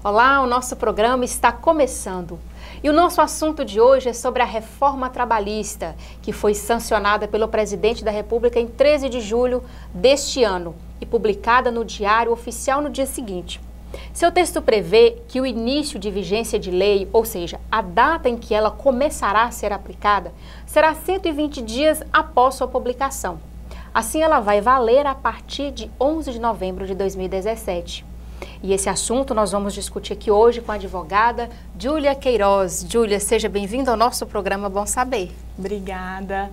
Olá, o nosso programa está começando. E o nosso assunto de hoje é sobre a reforma trabalhista, que foi sancionada pelo presidente da República em 13 de julho deste ano e publicada no Diário Oficial no dia seguinte. Seu texto prevê que o início de vigência de lei, ou seja, a data em que ela começará a ser aplicada, será 120 dias após sua publicação. Assim, ela vai valer a partir de 11 de novembro de 2017. E esse assunto nós vamos discutir aqui hoje com a advogada Júlia Queiroz. Júlia, seja bem-vinda ao nosso programa Bom Saber. Obrigada.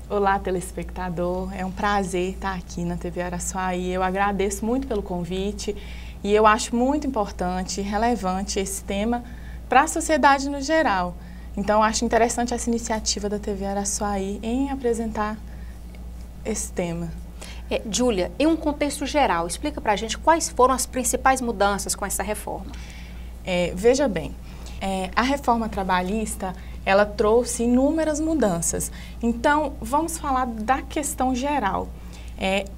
Olá, telespectador. É um prazer estar aqui na TV Araçuaí. Eu agradeço muito pelo convite e eu acho muito importante e relevante esse tema para a sociedade no geral. Então, eu acho interessante essa iniciativa da TV Araçuaí em apresentar esse tema. Júlia, em um contexto geral, explica para a gente quais foram as principais mudanças com essa reforma. Veja bem, a reforma trabalhista, ela trouxe inúmeras mudanças. Então, vamos falar da questão geral.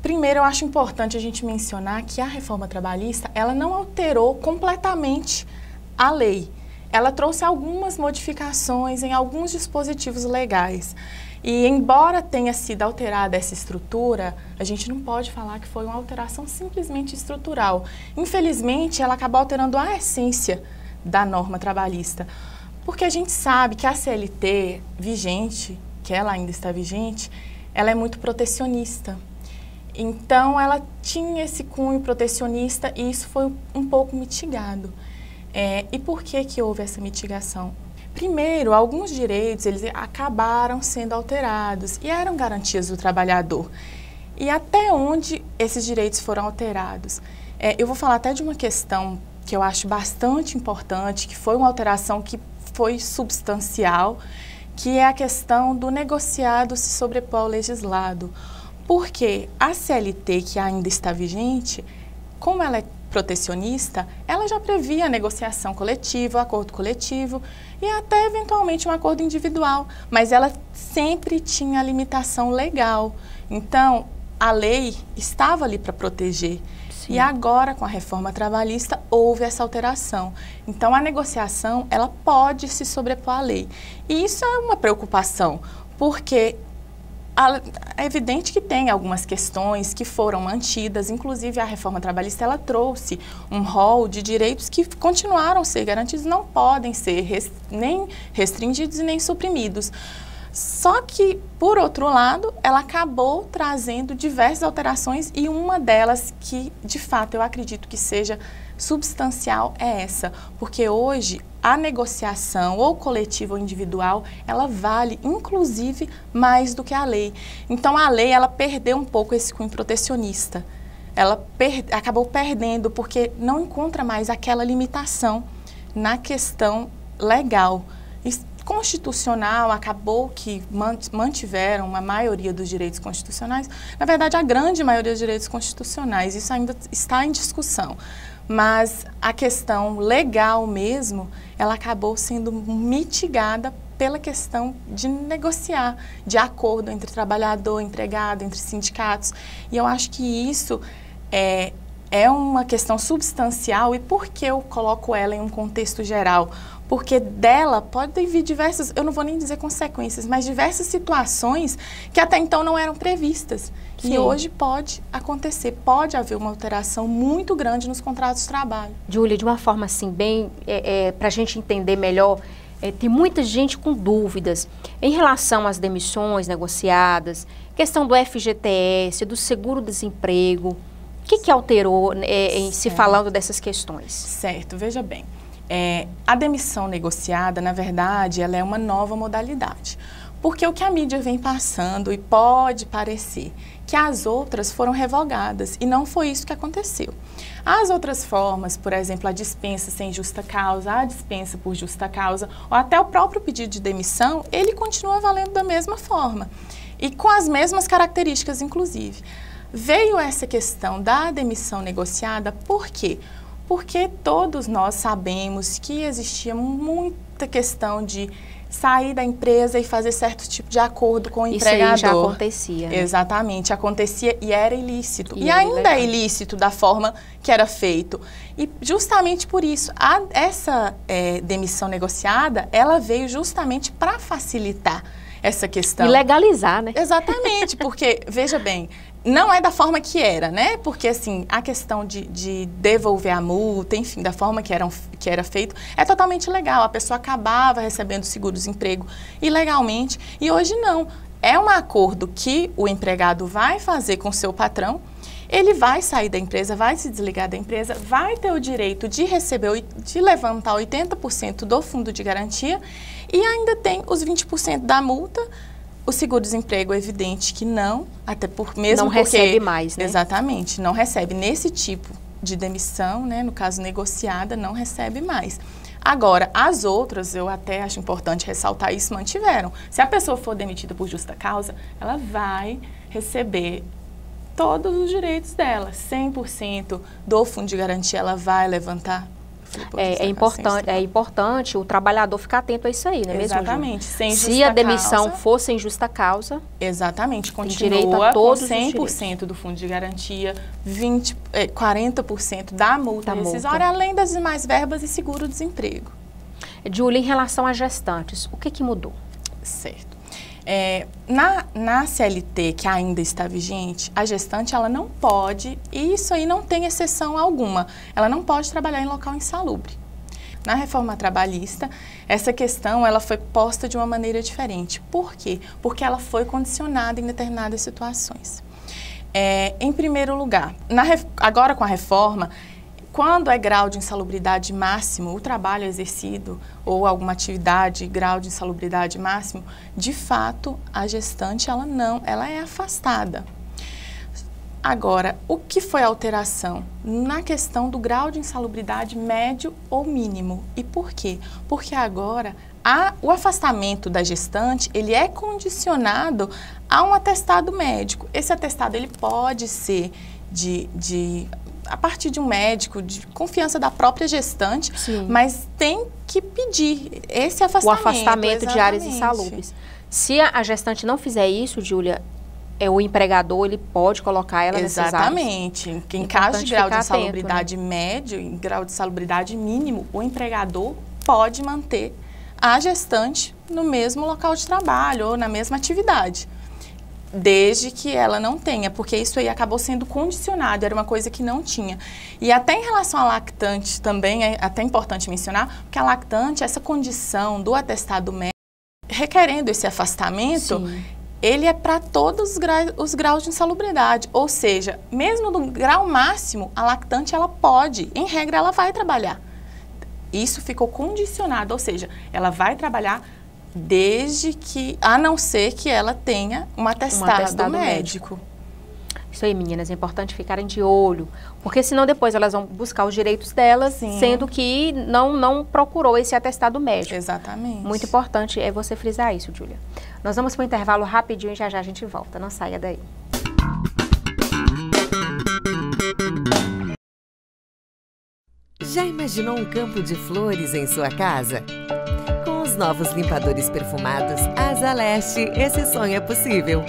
Primeiro, eu acho importante a gente mencionar que a reforma trabalhista, ela não alterou completamente a lei. Ela trouxe algumas modificações em alguns dispositivos legais. E, embora tenha sido alterada essa estrutura, a gente não pode falar que foi uma alteração simplesmente estrutural. Infelizmente, ela acabou alterando a essência da norma trabalhista, porque a gente sabe que a CLT vigente, que ela ainda está vigente, ela é muito protecionista. Então, ela tinha esse cunho protecionista e isso foi um pouco mitigado. E por que houve essa mitigação? Primeiro, alguns direitos eles acabaram sendo alterados e eram garantias do trabalhador. E até onde esses direitos foram alterados? Eu vou falar até de uma questão que eu acho bastante importante, que foi uma alteração que foi substancial, que é a questão do negociado se sobrepor ao legislado. Porque a CLT, que ainda está vigente, como ela é protecionista, ela já previa a negociação coletiva, o acordo coletivo e até eventualmente um acordo individual, mas ela sempre tinha limitação legal. Então, a lei estava ali para proteger. Sim. E agora, com a reforma trabalhista, houve essa alteração. Então, a negociação, ela pode se sobrepor à lei. E isso é uma preocupação, porque é evidente que tem algumas questões que foram mantidas, inclusive a reforma trabalhista ela trouxe um rol de direitos que continuaram a ser garantidos, não podem ser nem restringidos e nem suprimidos. Só que, por outro lado, ela acabou trazendo diversas alterações e uma delas que, de fato, eu acredito que seja substancial é essa, porque hoje a negociação, ou coletiva ou individual, ela vale, inclusive, mais do que a lei. Então, a lei, ela perdeu um pouco esse cunho protecionista. Ela acabou perdendo, porque não encontra mais aquela limitação na questão legal. Constitucional, acabou que mantiveram a maioria dos direitos constitucionais. Na verdade, a grande maioria dos direitos constitucionais, isso ainda está em discussão. Mas a questão legal mesmo, ela acabou sendo mitigada pela questão de negociar, de acordo entre trabalhador, empregado, entre sindicatos. E eu acho que isso é uma questão substancial. E por que eu coloco ela em um contexto geral? Porque dela podem vir diversas, eu não vou nem dizer consequências, mas diversas situações que até então não eram previstas. Sim. E hoje pode acontecer, pode haver uma alteração muito grande nos contratos de trabalho. Júlia, de uma forma assim, bem, para a gente entender melhor, tem muita gente com dúvidas em relação às demissões negociadas, questão do FGTS, do seguro-desemprego. O que alterou em se falando dessas questões? Certo, veja bem. A demissão negociada, na verdade, ela é uma nova modalidade. Porque o que a mídia vem passando, e pode parecer, que as outras foram revogadas, e não foi isso que aconteceu. As outras formas, por exemplo, a dispensa sem justa causa, a dispensa por justa causa, ou até o próprio pedido de demissão, ele continua valendo da mesma forma, e com as mesmas características, inclusive. Veio essa questão da demissão negociada, por quê? Porque todos nós sabemos que existia muita questão de sair da empresa e fazer certo tipo de acordo com o empregador. Isso aí já acontecia, né? Exatamente, acontecia e era ilícito. E ainda é ilícito da forma que era feito. E justamente por isso, essa demissão negociada, ela veio justamente para facilitar essa questão. E legalizar, né? Exatamente, porque, veja bem, não é da forma que era, né? Porque, assim, a questão de devolver a multa, enfim, da forma que era feito, é totalmente legal. A pessoa acabava recebendo seguro-desemprego ilegalmente e hoje não. É um acordo que o empregado vai fazer com o seu patrão, ele vai sair da empresa, vai se desligar da empresa, vai ter o direito de receber, de levantar 80% do fundo de garantia e ainda tem os 20% da multa. O seguro-desemprego é evidente que não, até mesmo não porque... recebe mais, né? Exatamente, não recebe. Nesse tipo de demissão, né, no caso negociada, não recebe mais. Agora, as outras, eu até acho importante ressaltar isso, mantiveram. Se a pessoa for demitida por justa causa, ela vai receber todos os direitos dela, 100% do fundo de garantia ela vai levantar. É importante o trabalhador ficar atento a isso aí, não é mesmo, exatamente, sem justa Se a demissão causa, for sem justa causa, exatamente, continua direito a todos com 100% do fundo de garantia, 40% da multa rescisória, além das demais verbas e seguro-desemprego. Júlia, em relação a gestantes, o que mudou? Certo. Na CLT, que ainda está vigente, a gestante ela não pode, e isso aí não tem exceção alguma, ela não pode trabalhar em local insalubre. Na reforma trabalhista, essa questão ela foi posta de uma maneira diferente. Por quê? Porque ela foi condicionada em determinadas situações. Em primeiro lugar, agora com a reforma, quando é grau de insalubridade máximo, o trabalho exercido ou alguma atividade, grau de insalubridade máximo, de fato, a gestante, ela é afastada. Agora, o que foi a alteração? Na questão do grau de insalubridade médio ou mínimo. E por quê? Porque agora, o afastamento da gestante, ele é condicionado a um atestado médico. Esse atestado, ele pode ser a partir de um médico, de confiança da própria gestante, sim, mas tem que pedir esse afastamento. O afastamento de áreas insalubres. Se a gestante não fizer isso, Júlia, o empregador, ele pode colocar ela nessas áreas. Exatamente. Em caso de grau de insalubridade médio, em grau de insalubridade mínimo, o empregador pode manter a gestante no mesmo local de trabalho ou na mesma atividade. Desde que ela não tenha, porque isso aí acabou sendo condicionado, era uma coisa que não tinha. E até em relação à lactante também, é até importante mencionar, porque a lactante, essa condição do atestado médico, requerendo esse afastamento, sim, ele é para todos os graus de insalubridade. Ou seja, mesmo no grau máximo, a lactante, ela pode, em regra, ela vai trabalhar. Isso ficou condicionado, ou seja, ela vai trabalhar desde que, a não ser que ela tenha um atestado médico. Isso aí, meninas, é importante ficarem de olho, porque senão depois elas vão buscar os direitos delas, sim, sendo que não procurou esse atestado médico. Exatamente. Muito importante é você frisar isso, Júlia. Nós vamos para um intervalo rapidinho e já a gente volta. Não saia daí. Já imaginou um campo de flores em sua casa? Com os novos limpadores perfumados Asa Leste, esse sonho é possível.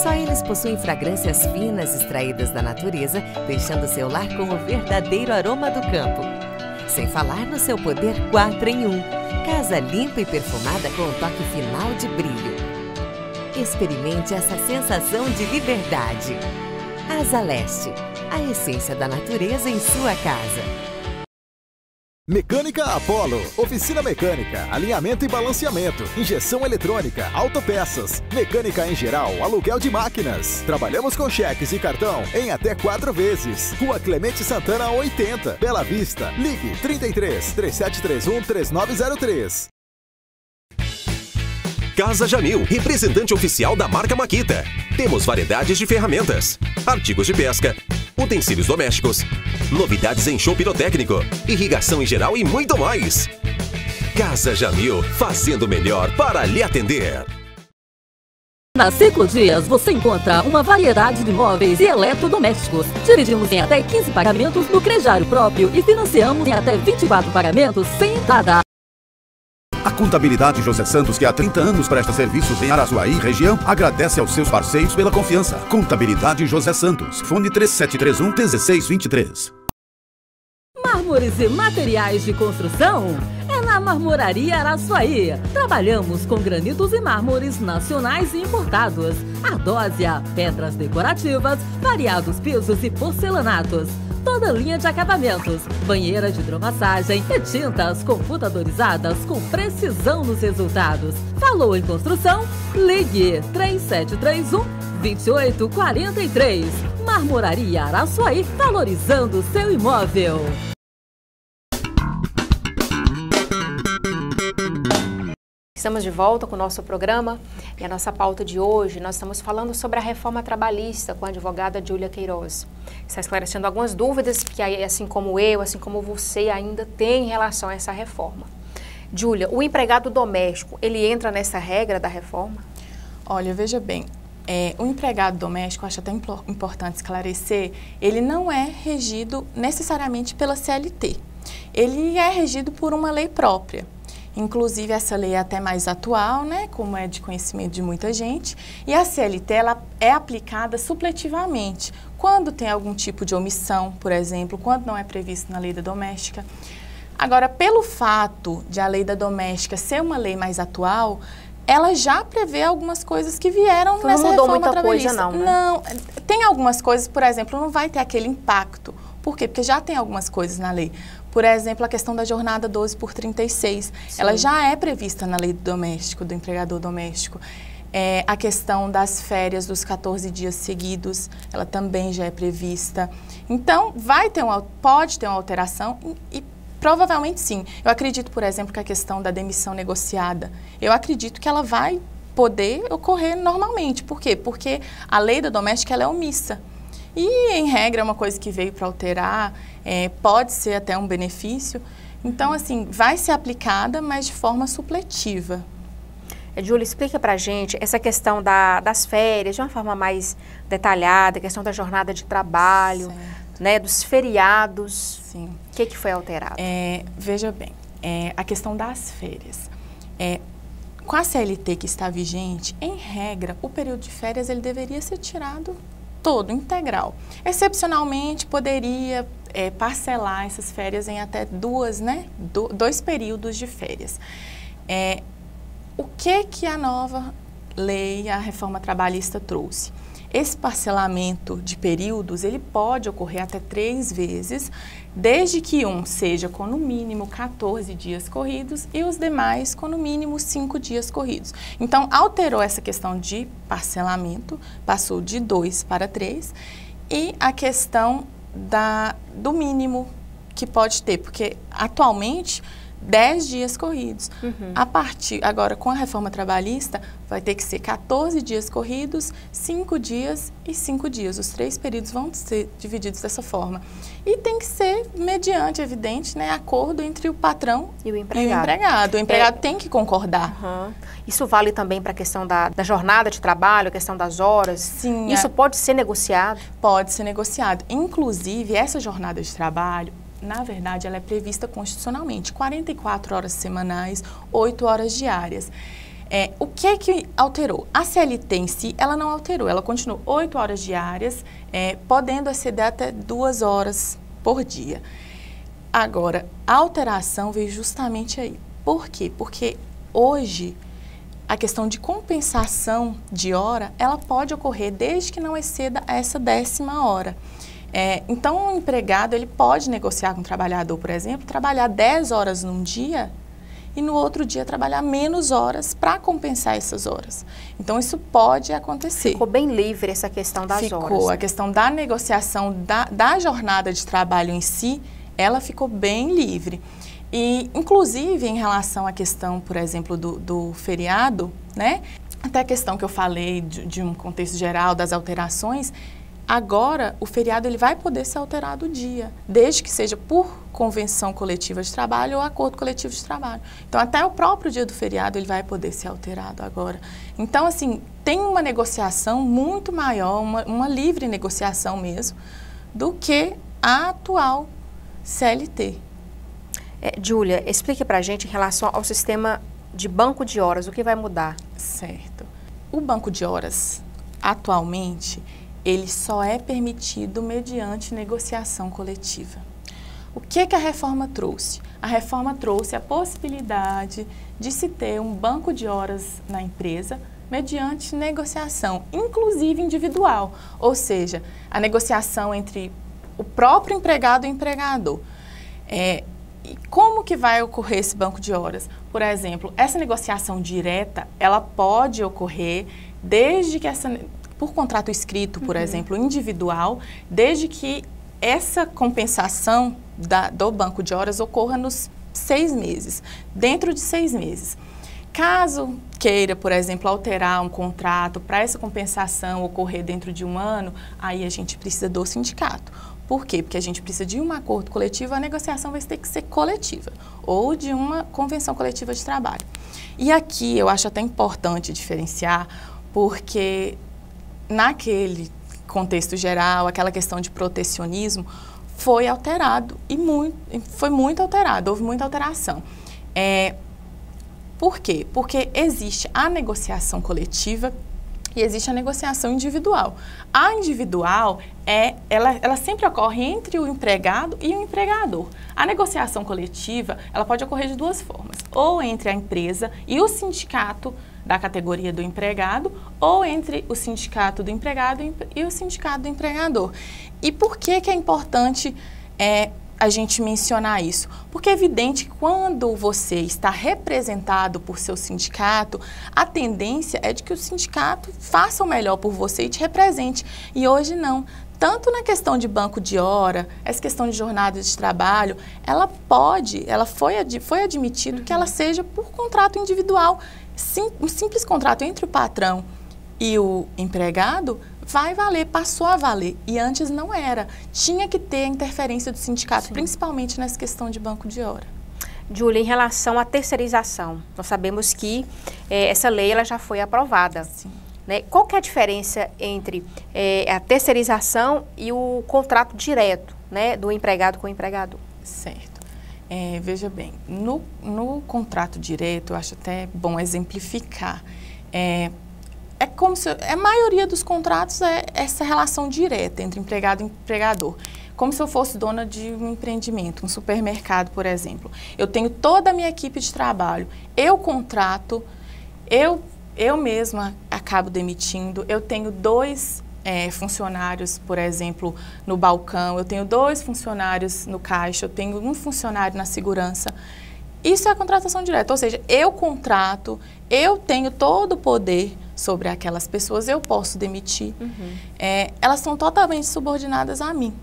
Só eles possuem fragrâncias finas extraídas da natureza, deixando seu lar com o verdadeiro aroma do campo. Sem falar no seu poder 4 em 1. Casa limpa e perfumada com um toque final de brilho. Experimente essa sensação de liberdade. Asa Leste, a essência da natureza em sua casa. Mecânica Apollo, oficina mecânica, alinhamento e balanceamento, injeção eletrônica, autopeças, mecânica em geral, aluguel de máquinas. Trabalhamos com cheques e cartão em até 4 vezes. Rua Clemente Santana 80, Bela Vista. Ligue 33 3731 3903. Casa Jamil, representante oficial da marca Makita. Temos variedades de ferramentas, artigos de pesca, utensílios domésticos, novidades em show pirotécnico, irrigação em geral e muito mais. Casa Jamil, fazendo melhor para lhe atender. Na Ciclodias você encontra uma variedade de móveis e eletrodomésticos. Dividimos em até 15 pagamentos no crediário próprio e financiamos em até 24 pagamentos sem entrada. A Contabilidade José Santos, que há 30 anos presta serviços em Araçuaí, região, agradece aos seus parceiros pela confiança. Contabilidade José Santos. Fone 3731-1623. Mármores e materiais de construção? É na Marmoraria Araçuaí. Trabalhamos com granitos e mármores nacionais e importados, ardósia, pedras decorativas, variados pisos e porcelanatos. Toda linha de acabamentos, banheira de hidromassagem e tintas computadorizadas com precisão nos resultados. Falou em construção? Ligue 3731-2843. Marmoraria Araçuaí, valorizando o seu imóvel. Estamos de volta com o nosso programa e a nossa pauta de hoje, nós estamos falando sobre a reforma trabalhista com a advogada Júlia Queiroz. Está esclarecendo algumas dúvidas que, assim como eu, assim como você, ainda tem em relação a essa reforma. Júlia, o empregado doméstico, ele entra nessa regra da reforma? Olha, veja bem, o empregado doméstico, acho até importante esclarecer, ele não é regido necessariamente pela CLT. Ele é regido por uma lei própria. Inclusive, essa lei é até mais atual, né, como é de conhecimento de muita gente, e a CLT ela é aplicada supletivamente, quando tem algum tipo de omissão, por exemplo, quando não é previsto na lei da doméstica. Agora, pelo fato de a lei da doméstica ser uma lei mais atual, ela já prevê algumas coisas que vieram então, nessa reforma trabalhista. Não mudou muita coisa não, né? Não, tem algumas coisas, por exemplo, não vai ter aquele impacto. Por quê? Porque já tem algumas coisas na lei. Por exemplo, a questão da jornada 12 por 36, sim, ela já é prevista na lei do doméstico, do empregador doméstico. A questão das férias dos 14 dias seguidos, ela também já é prevista. Então, pode ter uma alteração e provavelmente sim. Eu acredito, por exemplo, que a questão da demissão negociada, eu acredito que ela vai poder ocorrer normalmente. Por quê? Porque a lei da doméstica ela é omissa. E, em regra, é uma coisa que veio para alterar, pode ser até um benefício. Então, assim, vai ser aplicada, mas de forma supletiva. Júlia, explica pra gente essa questão das férias de uma forma mais detalhada, a questão da jornada de trabalho, né, dos feriados. Sim. O que foi alterado? Veja bem, a questão das férias. Com a CLT que está vigente, em regra, o período de férias ele deveria ser tirado todo, integral. Excepcionalmente, poderia parcelar essas férias em até dois períodos de férias. O que a nova lei, a reforma trabalhista trouxe? Esse parcelamento de períodos, ele pode ocorrer até 3 vezes, desde que um seja com no mínimo 14 dias corridos e os demais com no mínimo 5 dias corridos. Então, alterou essa questão de parcelamento, passou de 2 para 3, e a questão do mínimo que pode ter, porque atualmente 10 dias corridos. Agora, com a reforma trabalhista, vai ter que ser 14 dias corridos, 5 dias e 5 dias. Os 3 períodos vão ser divididos dessa forma. E tem que ser mediante, evidente, né, acordo entre o patrão e o empregado. O empregado tem que concordar. Isso vale também para a questão da jornada de trabalho, a questão das horas? Sim. Isso pode ser negociado? Pode ser negociado. Inclusive, essa jornada de trabalho, na verdade, ela é prevista constitucionalmente, 44 horas semanais, 8 horas diárias. O que alterou? A CLT em si, ela não alterou, ela continuou 8 horas diárias, podendo exceder até 2 horas por dia. Agora, a alteração veio justamente aí. Por quê? Porque hoje, a questão de compensação de hora, ela pode ocorrer desde que não exceda essa 10ª hora. Então, o empregado ele pode negociar com o trabalhador, por exemplo, trabalhar 10 horas num dia e no outro dia trabalhar menos horas para compensar essas horas. Então, isso pode acontecer. Ficou bem livre essa questão das horas. Ficou. A questão da negociação da jornada de trabalho em si, ela ficou bem livre. E, inclusive, em relação à questão, por exemplo, do feriado, né? Até a questão que eu falei de um contexto geral das alterações, agora, o feriado ele vai poder ser alterado o dia, desde que seja por convenção coletiva de trabalho ou acordo coletivo de trabalho. Então, até o próprio dia do feriado ele vai poder ser alterado agora. Então, assim, tem uma negociação muito maior, uma livre negociação mesmo, do que a atual CLT. Júlia, explique pra gente em relação ao sistema de banco de horas, o que vai mudar? Certo. O banco de horas, atualmente, ele só é permitido mediante negociação coletiva. O que a reforma trouxe? A reforma trouxe a possibilidade de se ter um banco de horas na empresa mediante negociação, inclusive individual, ou seja, a negociação entre o próprio empregado e o empregador. E como que vai ocorrer esse banco de horas? Por exemplo, essa negociação direta, ela pode ocorrer desde que por contrato escrito, por exemplo, individual, desde que essa compensação do banco de horas ocorra nos 6 meses, dentro de 6 meses. Caso queira, por exemplo, alterar um contrato para essa compensação ocorrer dentro de 1 ano, aí a gente precisa do sindicato. Por quê? Porque a gente precisa de um acordo coletivo, a negociação vai ter que ser coletiva, ou de uma convenção coletiva de trabalho. E aqui eu acho até importante diferenciar, porque naquele contexto geral, aquela questão de protecionismo foi alterado e foi muito alterado, houve muita alteração. Por quê? Porque existe a negociação coletiva e existe a negociação individual. A individual, ela sempre ocorre entre o empregado e o empregador. A negociação coletiva, ela pode ocorrer de 2 formas, ou entre a empresa e o sindicato da categoria do empregado, ou entre o sindicato do empregado e o sindicato do empregador. E por que é importante a gente mencionar isso? Porque é evidente que quando você está representado por seu sindicato, a tendência é de que o sindicato faça o melhor por você e te represente. E hoje não. Tanto na questão de banco de hora, essa questão de jornada de trabalho, ela foi admitido que ela seja por contrato individual. Um simples contrato entre o patrão e o empregado vai valer, passou a valer. E antes não era. Tinha que ter a interferência do sindicato, sim, principalmente nessa questão de banco de hora. Júlia, em relação à terceirização, nós sabemos que essa lei ela já foi aprovada. Sim. Né? Qual que é a diferença entre a terceirização e o contrato direto, né, do empregado com o empregador? Certo. Veja bem, no contrato direto, eu acho até bom exemplificar. Como se a maioria dos contratos é essa relação direta entre empregado e empregador. Como se eu fosse dona de um empreendimento, um supermercado, por exemplo. Eu tenho toda a minha equipe de trabalho, eu contrato, eu mesma acabo demitindo, eu tenho 2 funcionários, por exemplo, no balcão, eu tenho 2 funcionários no caixa, eu tenho 1 funcionário na segurança. Isso é a contratação direta, ou seja, eu contrato, eu tenho todo o poder sobre aquelas pessoas, eu posso demitir. Elas são totalmente subordinadas a mim.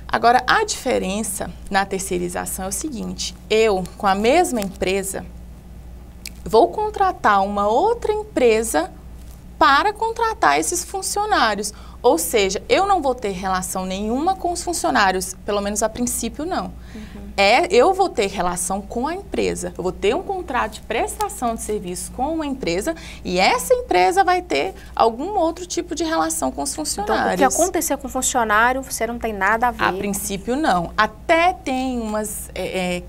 Agora, a diferença na terceirização é o seguinte: eu, com a mesma empresa, vou contratar uma outra empresa para contratar esses funcionários. Ou seja, eu não vou ter relação nenhuma com os funcionários, pelo menos a princípio não. Eu vou ter relação com a empresa, eu vou ter um contrato de prestação de serviço com uma empresa e essa empresa vai ter algum outro tipo de relação com os funcionários. Então, o que acontecer com o funcionário, você não tem nada a ver? A princípio, não. Até tem umas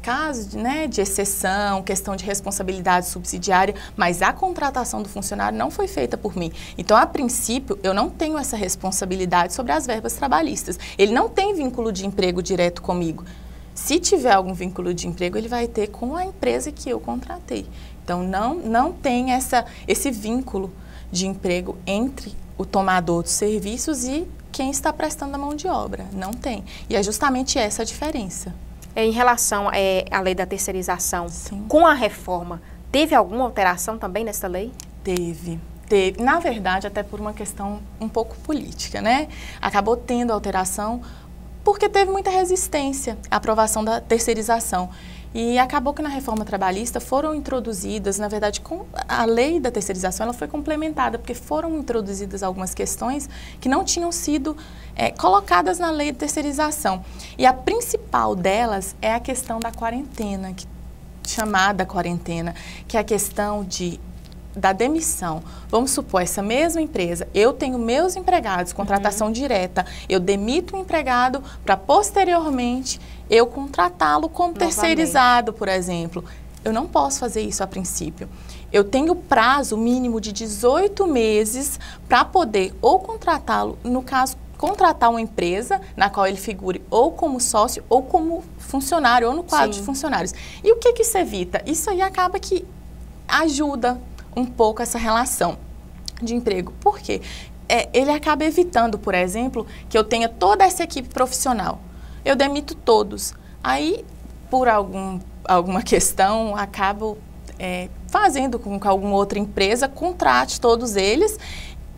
casos de exceção, questão de responsabilidade subsidiária, mas a contratação do funcionário não foi feita por mim. Então, a princípio, eu não tenho essa responsabilidade sobre as verbas trabalhistas. Ele não tem vínculo de emprego direto comigo. Se tiver algum vínculo de emprego, ele vai ter com a empresa que eu contratei. Então, não tem esse vínculo de emprego entre o tomador dos serviços e quem está prestando a mão de obra. Não tem. E é justamente essa a diferença. Em relação à lei da terceirização, sim, com a reforma, teve alguma alteração também nessa lei? Teve. Na verdade, até por uma questão um pouco política, né? Acabou tendo alteração porque teve muita resistência à aprovação da terceirização. E acabou que na reforma trabalhista foram introduzidas, na verdade, com a lei da terceirização, ela foi complementada, porque foram introduzidas algumas questões que não tinham sido colocadas na lei de terceirização. E a principal delas é a questão da quarentena, chamada quarentena, que é a questão da demissão. Vamos supor, essa mesma empresa, eu tenho meus empregados, contratação direta, eu demito um empregado para posteriormente eu contratá-lo como terceirizado, por exemplo. eu não posso fazer isso a princípio. Eu tenho prazo mínimo de 18 meses para poder ou contratá-lo, no caso, contratar uma empresa na qual ele figure ou como sócio ou como funcionário, ou no quadro de funcionários. E o que isso evita? Isso aí acaba que ajuda um pouco essa relação de emprego. Por quê? Ele acaba evitando, por exemplo, que eu tenha toda essa equipe profissional. Eu demito todos. Aí, por alguma questão, acabo fazendo com que alguma outra empresa contrate todos eles.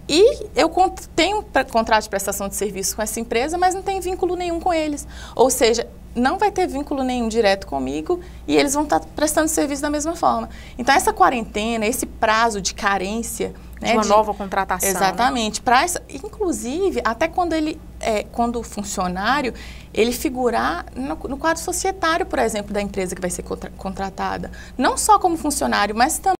E eu tenho um contrato de prestação de serviço com essa empresa, mas não tem vínculo nenhum com eles. Ou seja, não vai ter vínculo nenhum direto comigo e eles vão estar prestando serviço da mesma forma. Então, essa quarentena, esse prazo de carência... De uma nova contratação. Exatamente. Né? Inclusive, até quando o funcionário, ele figurar no quadro societário, por exemplo, da empresa que vai ser contratada. Não só como funcionário, mas também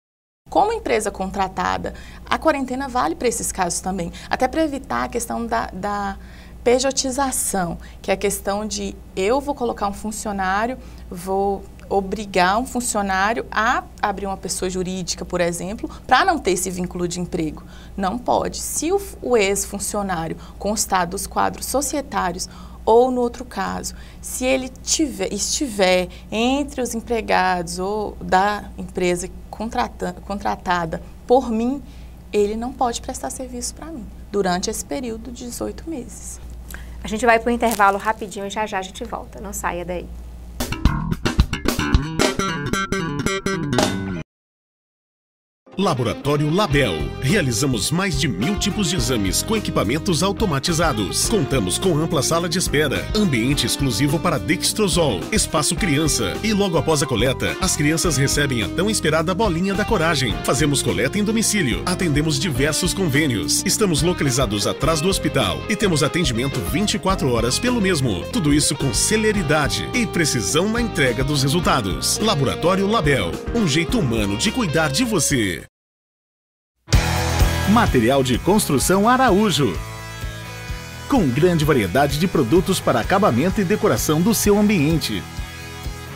como empresa contratada. A quarentena vale para esses casos também. Até para evitar a questão da pejotização, que é a questão de eu vou colocar um funcionário, vou obrigar um funcionário a abrir uma pessoa jurídica, por exemplo, para não ter esse vínculo de emprego. Não pode. Se o ex-funcionário constar dos quadros societários ou, no outro caso, se ele estiver entre os empregados ou da empresa contratada por mim, ele não pode prestar serviço para mim durante esse período de 18 meses. A gente vai para o intervalo rapidinho e já a gente volta. Não saia daí. Laboratório Label. Realizamos mais de 1000 tipos de exames com equipamentos automatizados. Contamos com ampla sala de espera, ambiente exclusivo para Dextrosol, espaço criança. E logo após a coleta, as crianças recebem a tão esperada bolinha da coragem. Fazemos coleta em domicílio. Atendemos diversos convênios. Estamos localizados atrás do hospital e temos atendimento 24 horas pelo mesmo. Tudo isso com celeridade e precisão na entrega dos resultados. Laboratório Label. Um jeito humano de cuidar de você. Material de construção Araújo. Com grande variedade de produtos para acabamento e decoração do seu ambiente.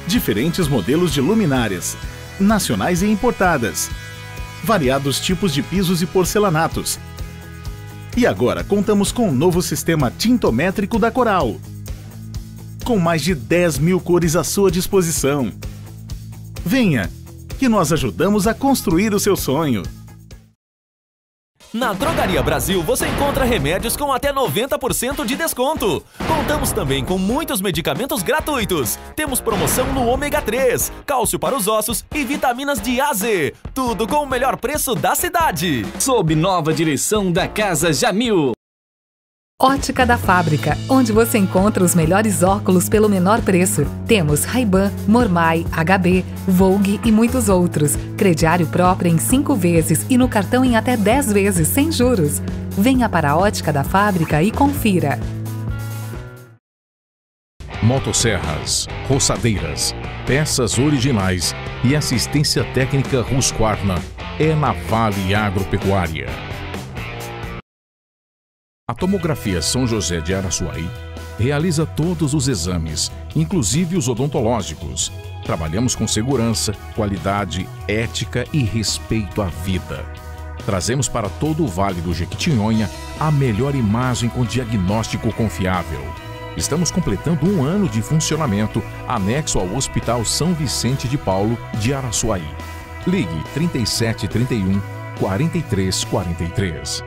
Diferentes modelos de luminárias, nacionais e importadas. Variados tipos de pisos e porcelanatos. E agora contamos com um novo sistema tintométrico da Coral. Com mais de 10.000 cores à sua disposição. Venha, que nós ajudamos a construir o seu sonho. Na Drogaria Brasil você encontra remédios com até 90% de desconto. Contamos também com muitos medicamentos gratuitos. Temos promoção no ômega 3, cálcio para os ossos e vitaminas de A a Z. Tudo com o melhor preço da cidade. Sob nova direção da Casa Jamil. Ótica da Fábrica, onde você encontra os melhores óculos pelo menor preço. Temos Ray-Ban, Mormai, HB, Vogue e muitos outros. Crediário próprio em 5 vezes e no cartão em até 10 vezes, sem juros. Venha para a Ótica da Fábrica e confira. Motosserras, roçadeiras, peças originais e assistência técnica Husqvarna é na Vale Agropecuária. A Tomografia São José de Araçuaí realiza todos os exames, inclusive os odontológicos. Trabalhamos com segurança, qualidade, ética e respeito à vida. Trazemos para todo o Vale do Jequitinhonha a melhor imagem com diagnóstico confiável. Estamos completando 1 ano de funcionamento, anexo ao Hospital São Vicente de Paulo de Araçuaí. Ligue 3731 4343.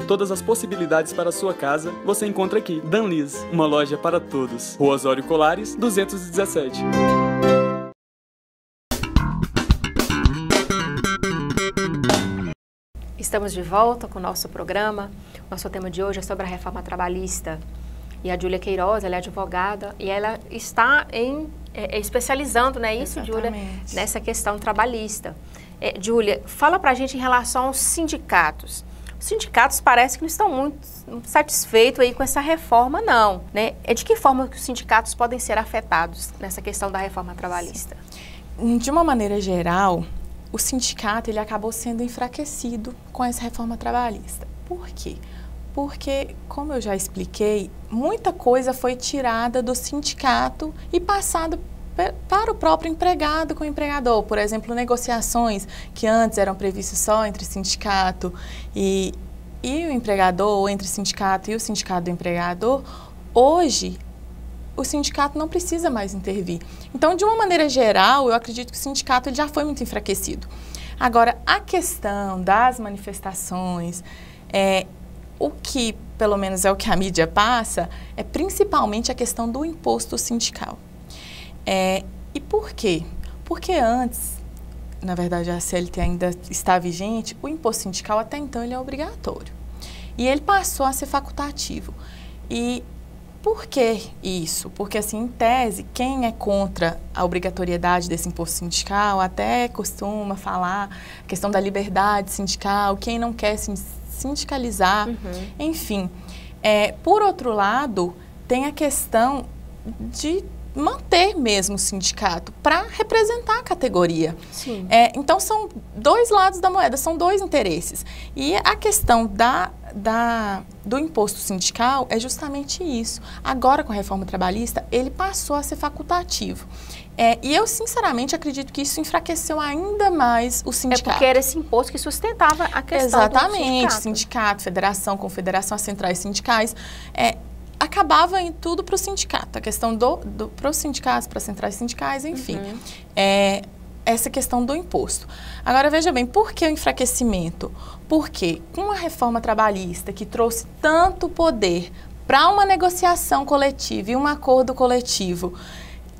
Todas as possibilidades para a sua casa você encontra aqui. Danlis, uma loja para todos. Rua Osório Colares, 217. Estamos de volta com o nosso programa. Nosso tema de hoje é sobre a reforma trabalhista. E a Júlia Queiroz, ela é advogada e ela está especializando, não é isso, Júlia, nessa questão trabalhista. Júlia, fala pra gente em relação aos sindicatos. Os sindicatos parece que não estão muito satisfeitos aí com essa reforma, não, né? De que forma que os sindicatos podem ser afetados nessa questão da reforma trabalhista? De uma maneira geral, o sindicato ele acabou sendo enfraquecido com essa reforma trabalhista. Por quê? Porque, como eu já expliquei, muita coisa foi tirada do sindicato e passada para o próprio empregado com o empregador. Por exemplo, negociações que antes eram previstas só entre sindicato e o empregador, ou entre o sindicato e o sindicato do empregador, hoje o sindicato não precisa mais intervir. Então, de uma maneira geral, eu acredito que o sindicato ele já foi muito enfraquecido. Agora, a questão das manifestações, o que, pelo menos é o que a mídia passa, é principalmente a questão do imposto sindical. E por quê? Porque antes, na verdade a CLT ainda está vigente, o imposto sindical até então ele é obrigatório. E ele passou a ser facultativo. E por que isso? Porque, assim, em tese, quem é contra a obrigatoriedade desse imposto sindical até costuma falar a questão da liberdade sindical, quem não quer se sindicalizar, enfim. Por outro lado, tem a questão de manter mesmo o sindicato para representar a categoria. Sim. Então, são dois lados da moeda, são dois interesses. E a questão do imposto sindical é justamente isso. Agora, com a reforma trabalhista, ele passou a ser facultativo. E eu, sinceramente, acredito que isso enfraqueceu ainda mais o sindicato. É porque era esse imposto que sustentava a questão Exatamente, do sindicato. Sindicato, federação, confederação, as centrais sindicais, acabava em tudo para o sindicato. A questão para os sindicatos, para as centrais sindicais, enfim. Essa questão do imposto. Agora, veja bem, por que o enfraquecimento? Porque com a reforma trabalhista, que trouxe tanto poder para uma negociação coletiva e um acordo coletivo,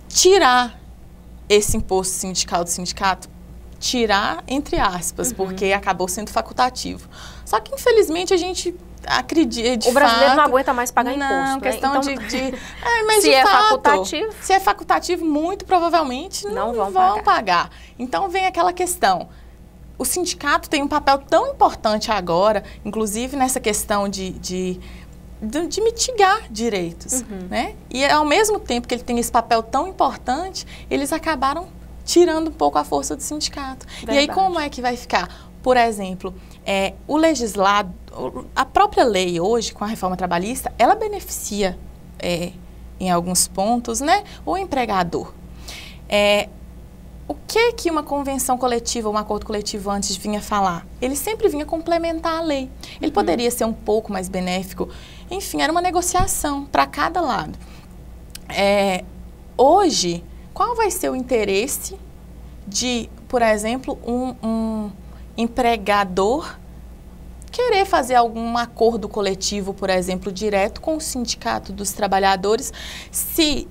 tirar esse imposto sindical do sindicato, tirar entre aspas, porque acabou sendo facultativo. Só que, infelizmente, a gente acredita, o brasileiro não aguenta mais pagar imposto. Não, questão então, mas se de fato, facultativo, se é facultativo, muito provavelmente não vão pagar. Então, vem aquela questão. O sindicato tem um papel tão importante agora, inclusive nessa questão de mitigar direitos, né? E ao mesmo tempo que ele tem esse papel tão importante, eles acabaram tirando um pouco a força do sindicato. Verdade. E aí como é que vai ficar? Por exemplo, o legislado, a própria lei hoje, com a reforma trabalhista, ela beneficia, em alguns pontos, né, o empregador. O que uma convenção coletiva ou um acordo coletivo antes vinha falar? Ele sempre vinha complementar a lei. Ele poderia ser um pouco mais benéfico. Enfim, era uma negociação para cada lado. Hoje, qual vai ser o interesse de, por exemplo, um empregador querer fazer algum acordo coletivo, por exemplo, direto com o sindicato dos trabalhadores, se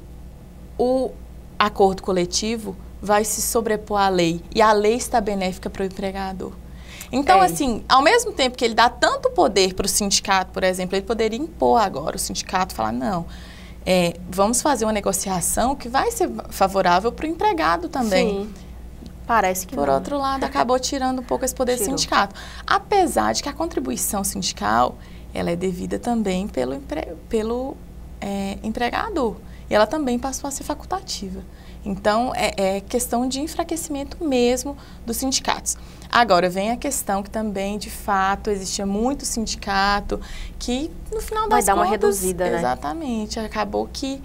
o acordo coletivo vai se sobrepor à lei e a lei está benéfica para o empregador? Então, assim, ao mesmo tempo que ele dá tanto poder para o sindicato, por exemplo, ele poderia impor agora o sindicato, falar, não, vamos fazer uma negociação que vai ser favorável para o empregado também. Sim. Parece que Por outro lado, acabou tirando um pouco esse poder do sindicato. Apesar de que a contribuição sindical, ela é devida também pelo empregador. E ela também passou a ser facultativa. Então, é questão de enfraquecimento mesmo dos sindicatos. Agora, vem a questão que também, de fato, existia muito sindicato que, no final das contas... Vai dar uma reduzida, né? Exatamente. Acabou que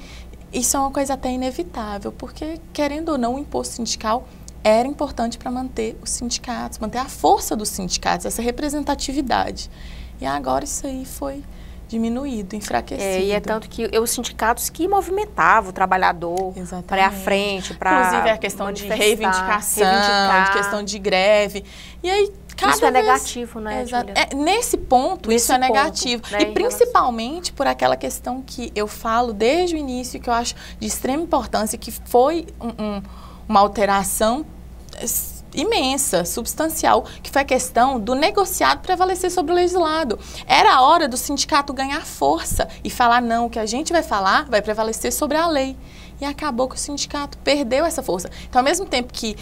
isso é uma coisa até inevitável, porque, querendo ou não, o imposto sindical era importante para manter os sindicatos, manter a força dos sindicatos, essa representatividade. E agora isso aí foi diminuído, enfraquecido. E é tanto que os sindicatos que movimentavam o trabalhador para ir à frente, para inclusive a questão de reivindicação, de questão de greve. E aí, isso é negativo, né, Júlia? Nesse ponto, isso é negativo. Né, e principalmente por aquela questão que eu falo desde o início, que eu acho de extrema importância, que foi uma alteração imensa, substancial, que foi a questão do negociado prevalecer sobre o legislado. Era a hora do sindicato ganhar força e falar, não, o que a gente vai falar vai prevalecer sobre a lei. E acabou que o sindicato perdeu essa força. Então, ao mesmo tempo que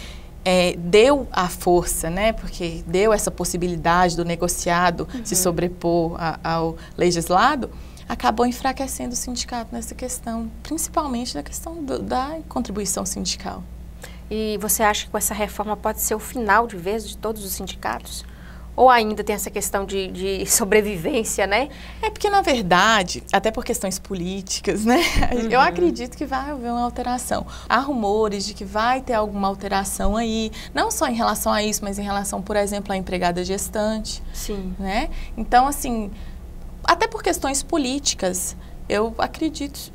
deu a força, né, porque deu essa possibilidade do negociado se sobrepor ao legislado, acabou enfraquecendo o sindicato nessa questão, principalmente da questão da contribuição sindical. E você acha que com essa reforma pode ser o final de vez de todos os sindicatos? Ou ainda tem essa questão de sobrevivência, né? É porque, na verdade, até por questões políticas, né? Eu acredito que vai haver uma alteração. Há rumores de que vai ter alguma alteração aí, não só em relação a isso, mas em relação, por exemplo, à empregada gestante. Sim. Né? Então, assim, até por questões políticas, eu acredito,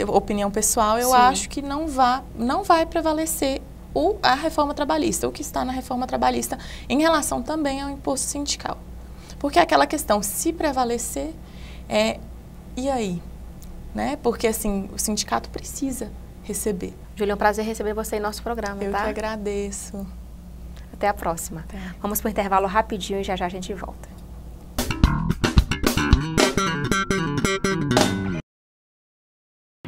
opinião pessoal, eu acho que não vai prevalecer a reforma trabalhista, o que está na reforma trabalhista em relação também ao imposto sindical. Porque aquela questão, se prevalecer, e aí? Né? Porque, assim, o sindicato precisa receber. Júlia, é um prazer receber você em nosso programa, Eu tá? que agradeço. Até a próxima. Vamos para o intervalo rapidinho e já já a gente volta.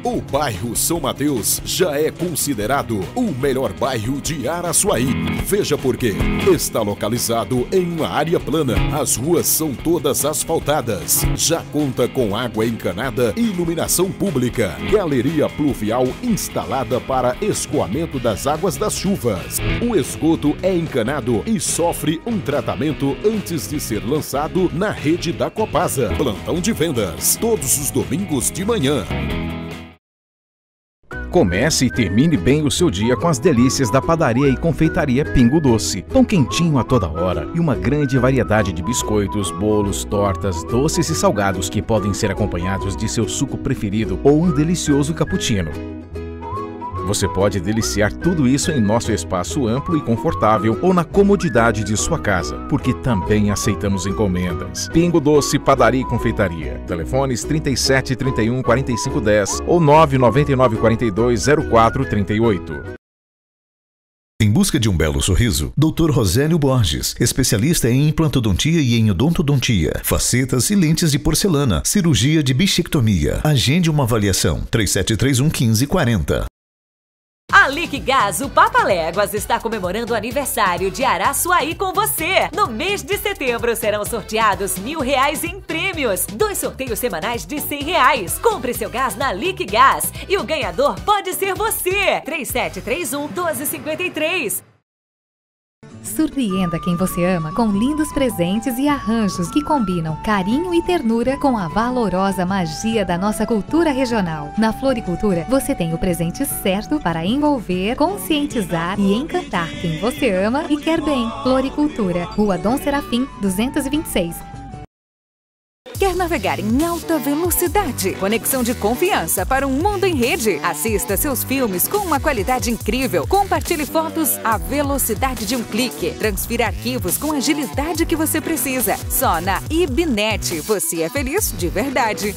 O bairro São Mateus já é considerado o melhor bairro de Araçuaí. Veja por quê. Está localizado em uma área plana. As ruas são todas asfaltadas. Já conta com água encanada e iluminação pública. Galeria pluvial instalada para escoamento das águas das chuvas. O esgoto é encanado e sofre um tratamento antes de ser lançado na rede da Copasa. Plantão de vendas, todos os domingos de manhã. Comece e termine bem o seu dia com as delícias da padaria e confeitaria Pingo Doce. Pão quentinho a toda hora e uma grande variedade de biscoitos, bolos, tortas, doces e salgados que podem ser acompanhados de seu suco preferido ou um delicioso cappuccino. Você pode deliciar tudo isso em nosso espaço amplo e confortável ou na comodidade de sua casa, porque também aceitamos encomendas. Pingo Doce, Padaria e Confeitaria. Telefones 37 31 45 10 ou 999 42 04 38. Em busca de um belo sorriso, Dr. Rosélio Borges, especialista em implantodontia e em odontodontia, facetas e lentes de porcelana, cirurgia de bichectomia. Agende uma avaliação 3731 1540. A Liquigás, o Papaléguas, está comemorando o aniversário de Araçuaí com você. No mês de setembro serão sorteados R$1.000 em prêmios. 2 sorteios semanais de R$100. Compre seu gás na Liquigás e o ganhador pode ser você. 3731-1253. Surpreenda quem você ama com lindos presentes e arranjos que combinam carinho e ternura com a valorosa magia da nossa cultura regional. Na Floricultura, você tem o presente certo para envolver, conscientizar e encantar quem você ama e quer bem. Floricultura, Rua Dom Serafim, 226. Quer navegar em alta velocidade? Conexão de confiança para um mundo em rede. Assista seus filmes com uma qualidade incrível. Compartilhe fotos à velocidade de um clique. Transfira arquivos com a agilidade que você precisa. Só na Ibnet você é feliz de verdade.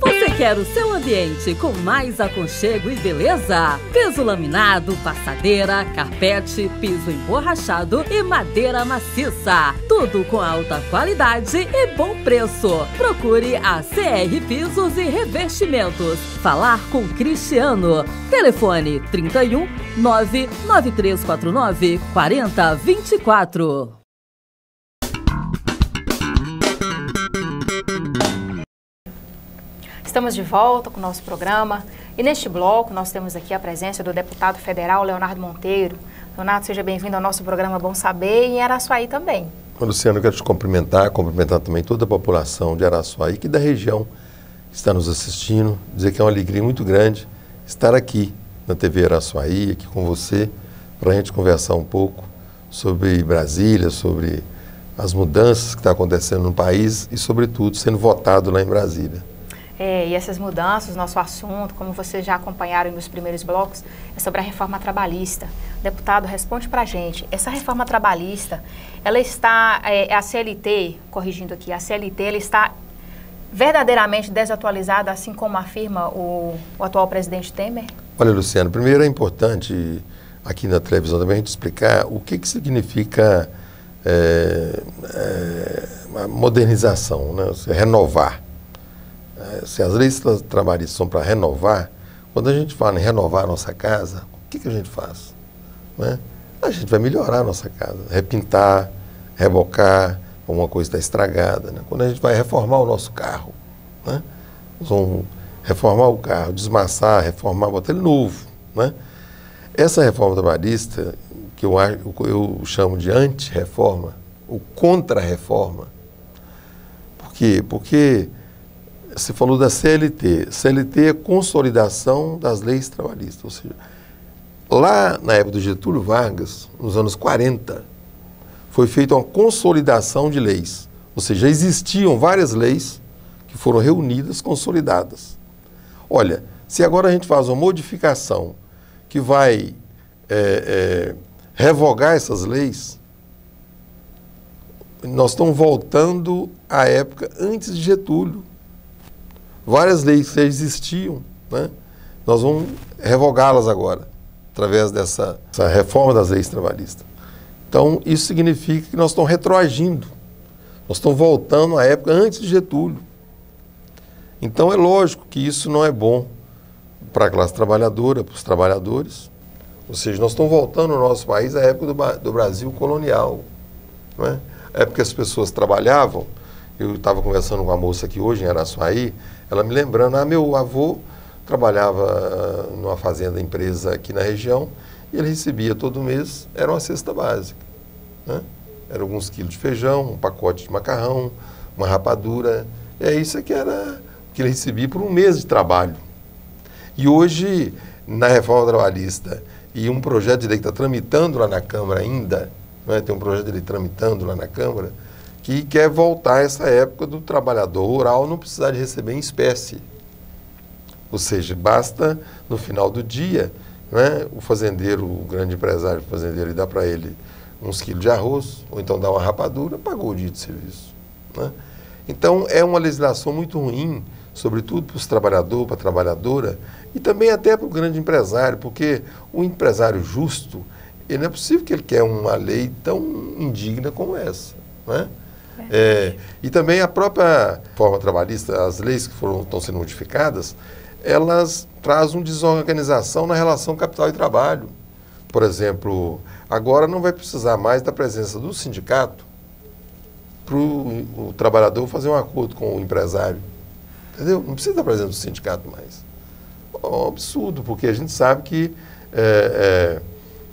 Você quer o seu ambiente com mais aconchego e beleza? Piso laminado, passadeira, carpete, piso emborrachado e madeira maciça. Tudo com alta qualidade e bom preço. Procure a CR Pisos e Revestimentos. Falar com Cristiano. Telefone 31 99349 4024. Estamos de volta com o nosso programa e neste bloco nós temos aqui a presença do deputado federal Leonardo Monteiro. Leonardo, seja bem-vindo ao nosso programa Bom Saber e em Araçuaí também. Luciano, eu quero te cumprimentar também toda a população de Araçuaí que da região está nos assistindo, dizer que é uma alegria muito grande estar aqui na TV Araçuaí, aqui com você, para a gente conversar um pouco sobre Brasília, sobre as mudanças que estão acontecendo no país e, sobretudo, sendo votado lá em Brasília. E essas mudanças, nosso assunto, como vocês já acompanharam nos primeiros blocos, é sobre a reforma trabalhista. Deputado, responde para a gente. Essa reforma trabalhista, ela está, a CLT, corrigindo aqui, a CLT, ela está verdadeiramente desatualizada, assim como afirma o atual presidente Temer? Olha, Luciano, primeiro é importante aqui na televisão também a gente explicar o que significa a modernização, né? Renovar. Se as leis trabalhistas são para renovar, quando a gente fala em renovar a nossa casa, o que a gente faz? Né? A gente vai melhorar a nossa casa, repintar, rebocar, alguma coisa está estragada. Né? Quando a gente vai reformar o nosso carro, né? Nós vamos reformar o carro, desmassar, reformar, botar ele novo. Né? Essa reforma trabalhista, que eu chamo de anti-reforma, ou contra-reforma. Por quê? Porque você falou da CLT. CLT é consolidação das leis trabalhistas. Ou seja, lá na época do Getúlio Vargas, nos anos 40, foi feita uma consolidação de leis. Ou seja, existiam várias leis que foram reunidas, consolidadas. Olha, se agora a gente faz uma modificação que vai revogar essas leis, nós estamos voltando à época antes de Getúlio. Várias leis que já existiam, né? Nós vamos revogá-las agora, através dessa reforma das leis trabalhistas. Então, isso significa que nós estamos retroagindo. Nós estamos voltando à época antes de Getúlio. Então, é lógico que isso não é bom para a classe trabalhadora, para os trabalhadores. Ou seja, nós estamos voltando no nosso país à época do Brasil colonial, não é? A época que as pessoas trabalhavam. Eu estava conversando com uma moça aqui hoje, em Araçuaí, ela me lembrando, meu avô trabalhava numa fazenda, empresa aqui na região, e ele recebia todo mês, era uma cesta básica, né? Era alguns quilos de feijão, um pacote de macarrão, uma rapadura, isso que era o que ele recebia por um mês de trabalho. E hoje, na reforma trabalhista, e um projeto de lei que está tramitando lá na Câmara ainda, né? Tem um projeto de lei tramitando lá na Câmara, que quer voltar a essa época do trabalhador rural não precisar de receber em espécie. Ou seja, basta, no final do dia, né, o fazendeiro, o grande empresário fazendeiro, dá para ele uns quilos de arroz, ou então dá uma rapadura, pagou o dia de serviço, né? Então, é uma legislação muito ruim, sobretudo para os trabalhadores, para a trabalhadora, e também até para o grande empresário, porque o empresário justo, não é possível que ele quer uma lei tão indigna como essa, né? E também a própria reforma trabalhista, as leis que estão sendo modificadas, elas trazem uma desorganização na relação capital e trabalho. Por exemplo, agora não vai precisar mais da presença do sindicato para o trabalhador fazer um acordo com o empresário. Entendeu? Não precisa da presença do sindicato mais. É um absurdo, porque a gente sabe que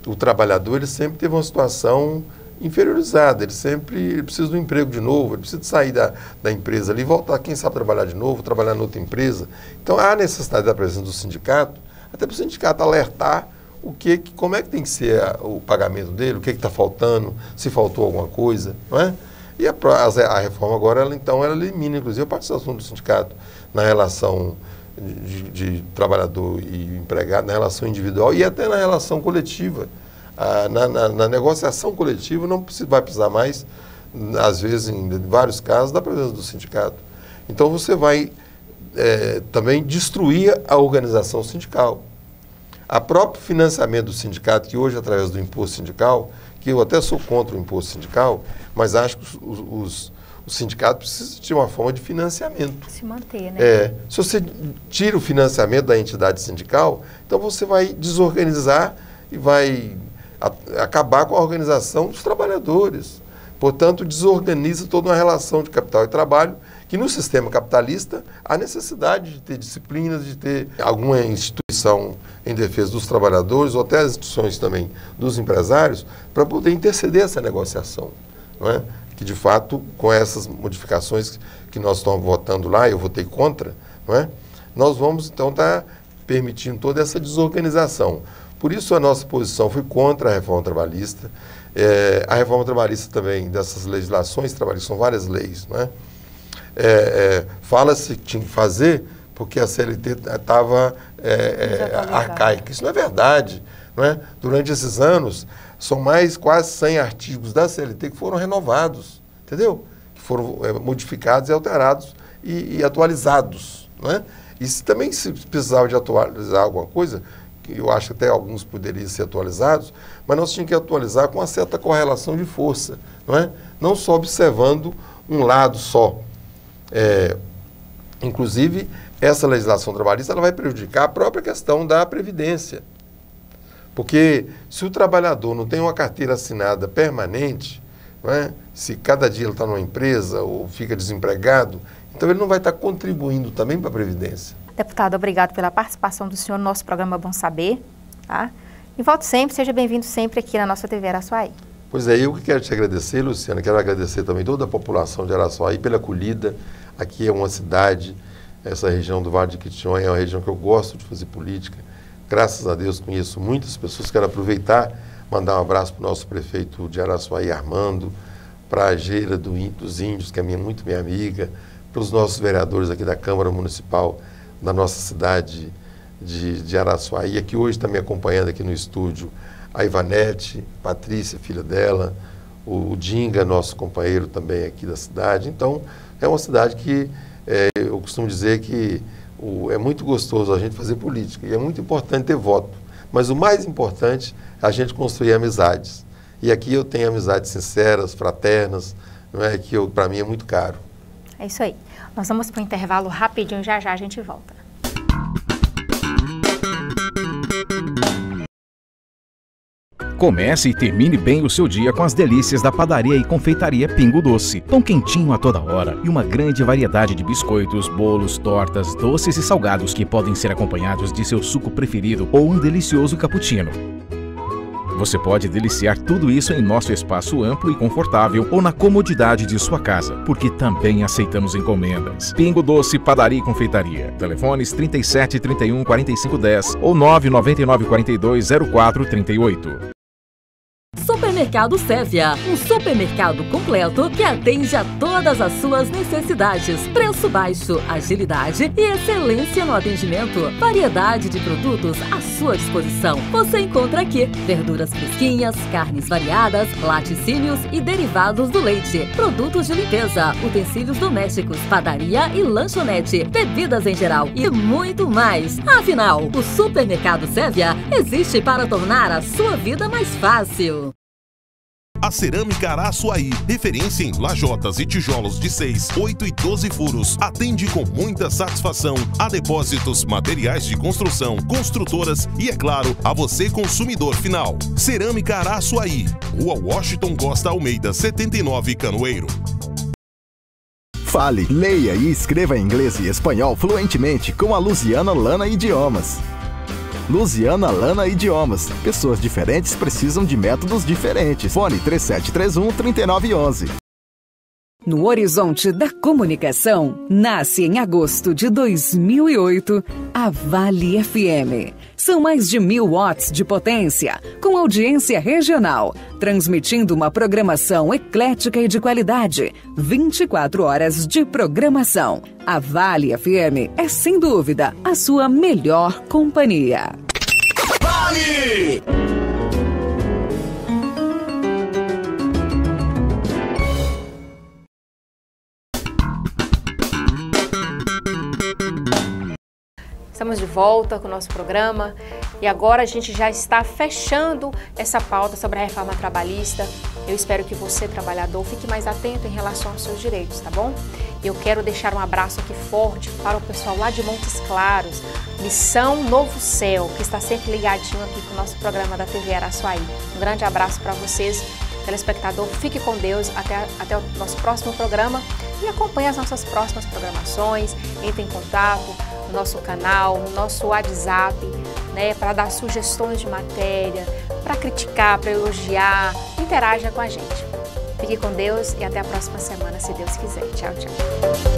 o trabalhador ele sempre teve uma situação inferiorizada, ele precisa do emprego de novo, ele precisa sair da empresa ali, voltar, quem sabe, trabalhar de novo, trabalhar em outra empresa. Então, há necessidade da presença do sindicato, até para o sindicato alertar como é que tem que ser o pagamento dele, o que está faltando, se faltou alguma coisa, não é? E a reforma agora, ela elimina, inclusive, a participação do sindicato na relação de trabalhador e empregado, na relação individual e até na relação coletiva. Na negociação coletiva não vai precisar mais, às vezes, em vários casos, da presença do sindicato. Então, você vai também destruir a organização sindical. A próprio financiamento do sindicato, que hoje, através do imposto sindical, que eu até sou contra o imposto sindical, mas acho que os sindicatos precisam de uma forma de financiamento. Se manter, né? Se você tira o financiamento da entidade sindical, então você vai desorganizar e vai acabar com a organização dos trabalhadores. Portanto, desorganiza toda uma relação de capital e trabalho, que no sistema capitalista há necessidade de ter disciplinas, de ter alguma instituição em defesa dos trabalhadores, ou até as instituições também dos empresários, para poder interceder essa negociação, não é? Que, de fato, com essas modificações que nós estamos votando lá, eu votei contra, não é? Nós vamos, então, estar permitindo toda essa desorganização. Por isso, a nossa posição foi contra a reforma trabalhista. A reforma trabalhista também, dessas legislações trabalhistas, são várias leis, não é? Fala-se que tinha que fazer porque a CLT estava arcaica. Isso não é verdade, não é? Durante esses anos, são quase 100 artigos da CLT que foram renovados, entendeu? Que foram modificados e alterados e atualizados, não é? E também se precisava de atualizar alguma coisa, eu acho que até alguns poderiam ser atualizados, mas nós tínhamos que atualizar com uma certa correlação de força, não é? Não só observando um lado só. Inclusive, essa legislação trabalhista ela vai prejudicar a própria questão da Previdência. Porque se o trabalhador não tem uma carteira assinada permanente, não é? Se cada dia ele está numa empresa ou fica desempregado, então ele não vai estar contribuindo também para a Previdência. Deputado, obrigado pela participação do senhor no nosso programa Bom Saber. Tá? E volte sempre, seja bem-vindo sempre aqui na nossa TV Araçuaí. Pois é, eu que quero te agradecer, Luciana, quero agradecer também toda a população de Araçuaí pela acolhida. Aqui é uma cidade, essa região do Vale de Quitionha é uma região que eu gosto de fazer política. Graças a Deus conheço muitas pessoas, quero aproveitar, mandar um abraço para o nosso prefeito de Araçuaí, Armando, para a Geira dos Índios, que é muito minha amiga, para os nossos vereadores aqui da Câmara Municipal da nossa cidade de Araçuaí, aqui hoje está me acompanhando aqui no estúdio a Ivanete, Patrícia, filha dela, o Dinga, nosso companheiro também aqui da cidade. Então, é uma cidade que eu costumo dizer que é muito gostoso a gente fazer política e é muito importante ter voto. Mas o mais importante é a gente construir amizades. E aqui eu tenho amizades sinceras, fraternas, não é, que para mim é muito caro. É isso aí. Nós vamos para o intervalo rapidinho, já já a gente volta. Comece e termine bem o seu dia com as delícias da padaria e confeitaria Pingo Doce. Pão quentinho a toda hora e uma grande variedade de biscoitos, bolos, tortas, doces e salgados que podem ser acompanhados de seu suco preferido ou um delicioso cappuccino. Você pode deliciar tudo isso em nosso espaço amplo e confortável ou na comodidade de sua casa, porque também aceitamos encomendas. Pingo Doce, Padaria e Confeitaria. Telefones 37 31 45 10 ou 999 42 04 38. Supermercado Sévia, um supermercado completo que atende a todas as suas necessidades. Preço baixo, agilidade e excelência no atendimento. Variedade de produtos à sua disposição. Você encontra aqui verduras fresquinhas, carnes variadas, laticínios e derivados do leite, produtos de limpeza, utensílios domésticos, padaria e lanchonete, bebidas em geral e muito mais. Afinal, o Supermercado Sévia existe para tornar a sua vida mais fácil. A Cerâmica Araçuaí, referência em lajotas e tijolos de 6, 8 e 12 furos, atende com muita satisfação a depósitos, materiais de construção, construtoras e, é claro, a você consumidor final. Cerâmica Araçuaí, Rua Washington Costa Almeida, 79, Canoeiro. Fale, leia e escreva inglês e espanhol fluentemente com a Luziana Lana Idiomas. Luziana Lana Idiomas. Pessoas diferentes precisam de métodos diferentes. Fone 3731-3911. No horizonte da comunicação, nasce em agosto de 2008 a Vale FM. São mais de 1000 watts de potência, com audiência regional, transmitindo uma programação eclética e de qualidade. 24 horas de programação. A Vale FM é, sem dúvida, a sua melhor companhia. Vale! Estamos de volta com o nosso programa e agora a gente já está fechando essa pauta sobre a reforma trabalhista. Eu espero que você, trabalhador, fique mais atento em relação aos seus direitos, tá bom? Eu quero deixar um abraço aqui forte para o pessoal lá de Montes Claros, Missão Novo Céu, que está sempre ligadinho aqui com o nosso programa da TV Araçuaí. Um grande abraço para vocês, telespectador. Fique com Deus até o nosso próximo programa e acompanhe as nossas próximas programações. Entre em contato no nosso canal, no nosso WhatsApp, né, para dar sugestões de matéria, para criticar, para elogiar. Interaja com a gente. Fique com Deus e até a próxima semana, se Deus quiser. Tchau, tchau.